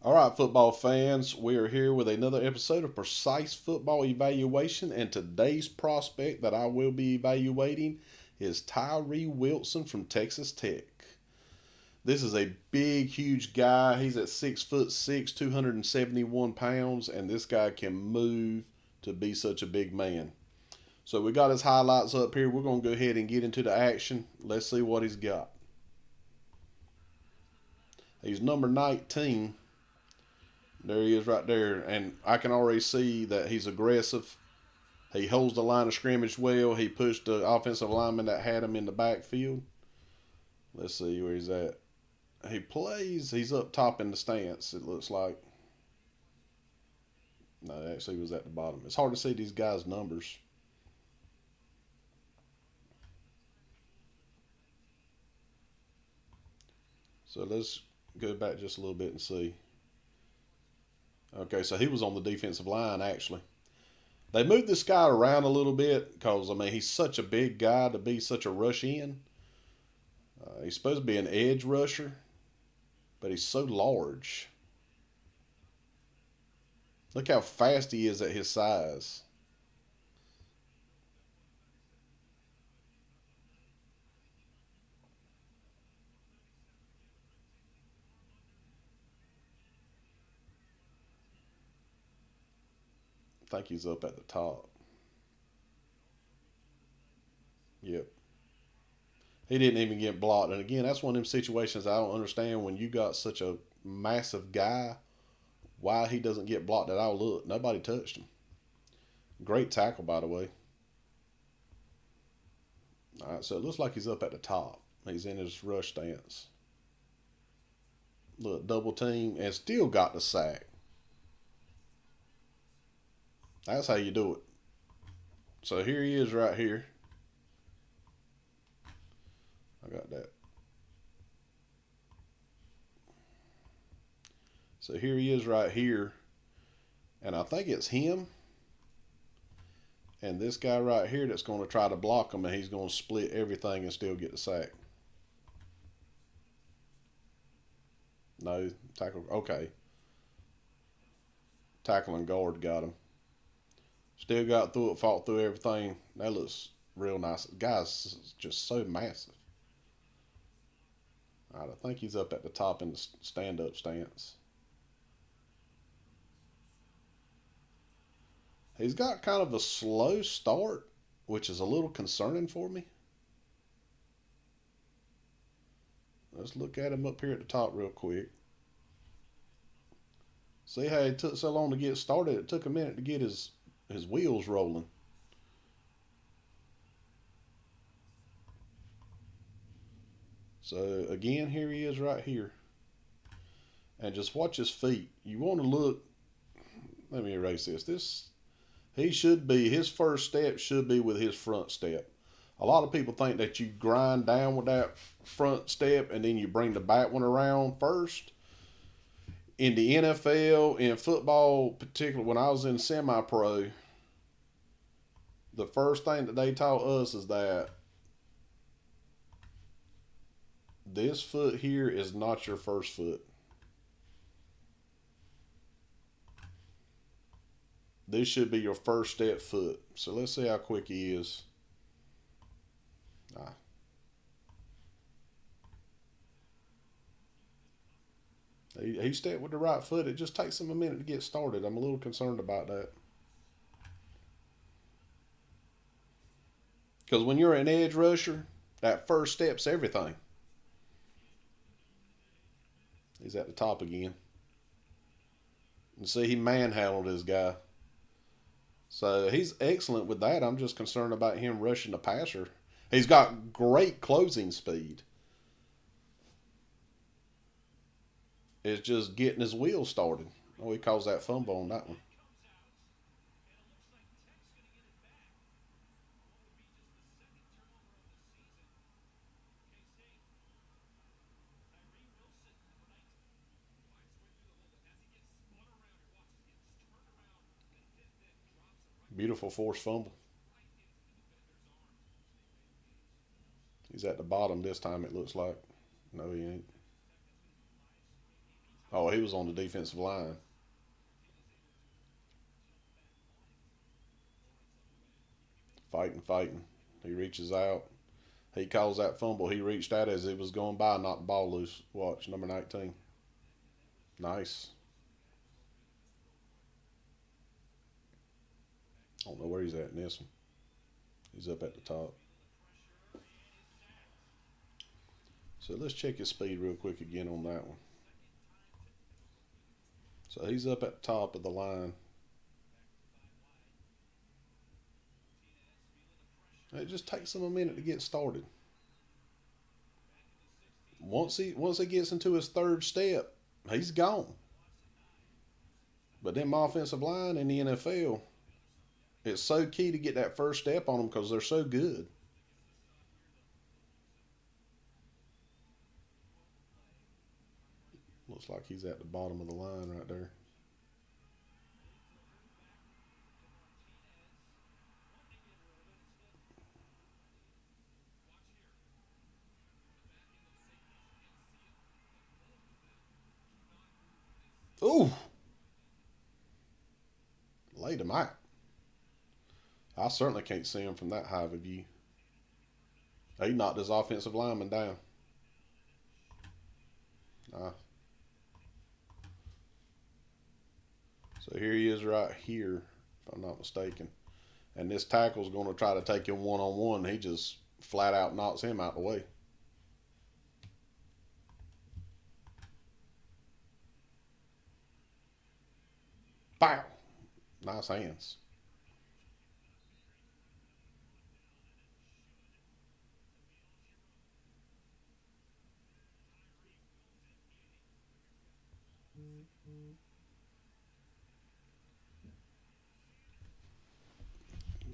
All right, football fans, we are here with another episode of Precise Football Evaluation, and today's prospect that I will be evaluating is Tyree Wilson from Texas Tech. This is a big, huge guy. He's at 6'6", 271 pounds, and this guy can move to be such a big man. So we got his highlights up here. We're going to go ahead and get into the action. Let's see what he's got. He's number 19. There he is right there, and I can already see that he's aggressive. He holds the line of scrimmage well. He pushed the offensive lineman that had him in the backfield. Let's see where he's at. He's up top in the stance, it looks like. No, actually he was at the bottom. It's hard to see these guys' numbers. So let's go back just a little bit and see. Okay, so he was on the defensive line, actually. They moved this guy around a little bit because, he's such a big guy to be such a rush in. He's supposed to be an edge rusher, but he's so large. Look how fast he is at his size. I think he's up at the top. Yep. He didn't even get blocked. And again, that's one of them situations I don't understand when you got such a massive guy, why he doesn't get blocked at all. Look, nobody touched him. Great tackle, by the way. All right, so it looks like he's up at the top. He's in his rush stance. Look, double team and still got the sack. That's how you do it. So here he is right here. I got that. So here he is right here. And I think it's him and this guy right here that's going to try to block him, and he's going to split everything and still get the sack. No, tackle. Okay. Tackle and guard got him. Still got through it, fought through everything. That looks real nice. The guy's just so massive. All right, I think he's up at the top in the stand-up stance. He's got kind of a slow start, which is a little concerning for me. Let's look at him up here at the top real quick. See how it took so long to get started? It took a minute to get his wheels rolling. So again, here he is right here. And just watch his feet. You want to look. Let me erase this. His first step should be with his front step. A lot of people think that you grind down with that front step and then you bring the back one around first. In the NFL, in football, particularly when I was in semi-pro, the first thing that they taught us is that this foot here is not your first foot. This should be your first step foot. So let's see how quick he is. He stepped with the right foot. It just takes him a minute to get started. I'm a little concerned about that. Because when you're an edge rusher, that first step's everything. He's at the top again. And see, he manhandled this guy. So he's excellent with that. I'm just concerned about him rushing the passer. He's got great closing speed. It's just getting his wheels started. Oh, he caused that fumble on that one. Beautiful forced fumble. He's at the bottom this time, it looks like. No, he ain't. Oh, he was on the defensive line. Fighting, fighting. He reaches out. He calls that fumble. He reached out as it was going by, knocked the ball loose. Watch, number 19. Nice. I don't know where he's at in this one. He's up at the top. So let's check his speed real quick again on that one. So he's up at the top of the line. It just takes him a minute to get started. Once he gets into his third step, he's gone. But them offensive line in the NFL, it's so key to get that first step on them because they're so good. Looks like he's at the bottom of the line right there. Ooh, laid him out. I certainly can't see him from that high of a view. He knocked his offensive lineman down. Uh, so here he is right here, if I'm not mistaken. And this tackle's going to try to take him one-on-one. He just flat out knocks him out the way. Bow! Nice hands.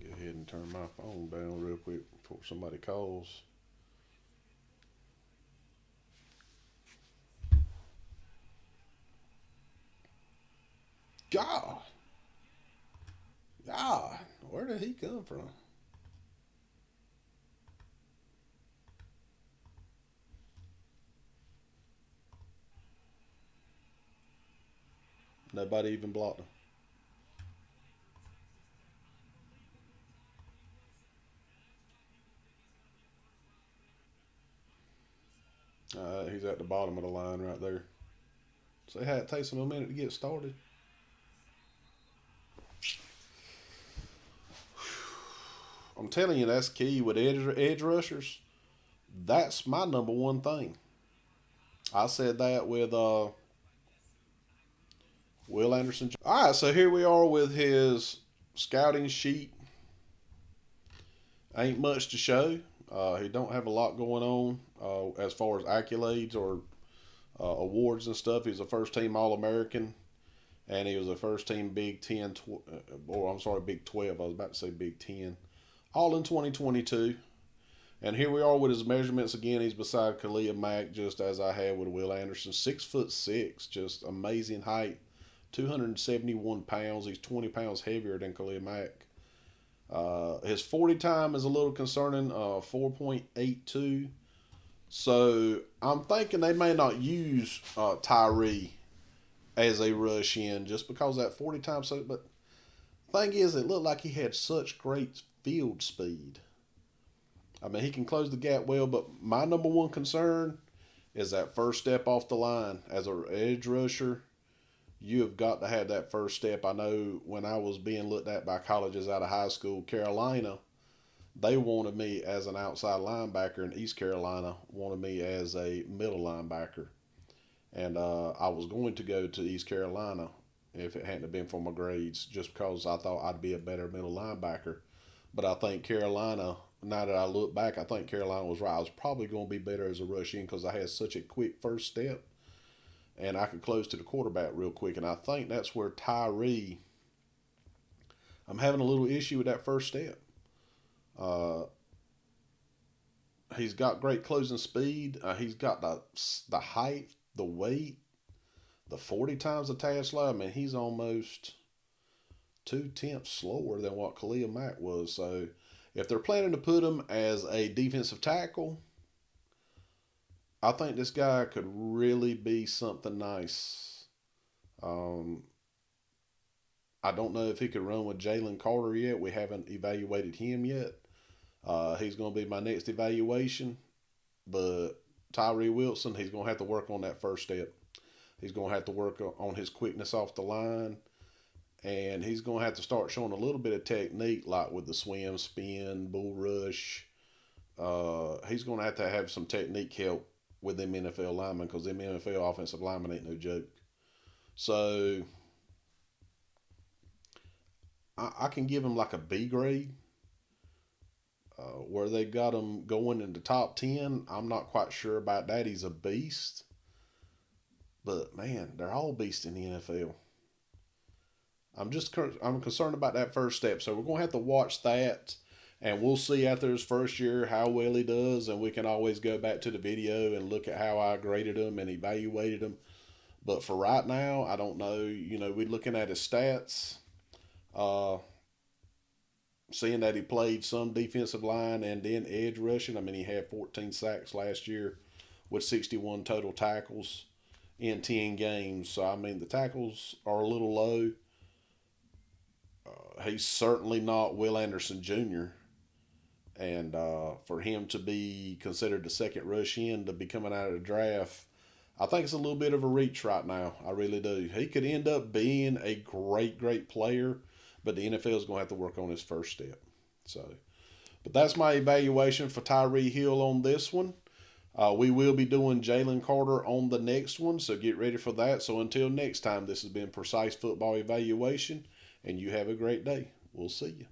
Go ahead and turn my phone down real quick before somebody calls. God! God! Where did he come from? Nobody even blocked him. He's at the bottom of the line right there. So it takes him a minute to get started. I'm telling you, that's key with edge rushers. That's my number one thing. I said that with Will Anderson. All right, so here we are with his scouting sheet. Ain't much to show. He don't have a lot going on as far as accolades or awards and stuff. He's a first team All American, and he was a first team Big 10, or I'm sorry, Big 12. I was about to say Big 10. All in 2022. And here we are with his measurements again. He's beside Khalil Mack, just as I had with Will Anderson. 6'6", just amazing height. 271 pounds. He's 20 pounds heavier than Khalil Mack. His 40 time is a little concerning, 4.82. So I'm thinking they may not use Tyree as a rush in just because that 40 time. So, but thing is, it looked like he had such great field speed. I mean, he can close the gap well, but my number one concern is that first step off the line. As an edge rusher, you have got to have that first step. I know when I was being looked at by colleges out of high school, Carolina, they wanted me as an outside linebacker, and East Carolina wanted me as a middle linebacker. And I was going to go to East Carolina if it hadn't been for my grades, just because I thought I'd be a better middle linebacker. But I think Carolina, now that I look back, I think Carolina was right. I was probably going to be better as a rush in because I had such a quick first step and I could close to the quarterback real quick. And I think that's where Tyree, I'm having a little issue with that first step. Uh, he's got great closing speed. He's got the height, the weight, the 40 times the tad slow. I mean, he's almost 2/10 slower than what Khalil Mack was. So if they're planning to put him as a defensive tackle, I think this guy could really be something nice. Um, I don't know if he could run with Jalen Carter yet. We haven't evaluated him yet. He's going to be my next evaluation. But Tyree Wilson, he's going to have to work on that first step. He's going to have to work on his quickness off the line. And he's going to have to start showing a little bit of technique, like with the swim, spin, bull rush. He's going to have some technique help with them NFL linemen, because them NFL offensive linemen ain't no joke. So I can give him like a B grade. Where they got him going in the top 10, I'm not quite sure about that. He's a beast. But man, they're all beasts in the NFL. I'm concerned about that first step. So we're going to have to watch that, and we'll see after his first year how well he does, and we can always go back to the video and look at how I graded him and evaluated him. But for right now, I don't know. We're looking at his stats, seeing that he played some defensive line and then edge rushing. I mean, he had 14 sacks last year with 61 total tackles in 10 games. So, I mean, the tackles are a little low. He's certainly not Will Anderson Jr. And for him to be considered the second rush in to be coming out of the draft, I think it's a little bit of a reach right now. I really do. He could end up being a great, great player, but the NFL is going to have to work on his first step. But that's my evaluation for Tyree Hill on this one. We will be doing Jalen Carter on the next one, so get ready for that. So until next time, this has been Precise Football Evaluation, and you have a great day. We'll see you.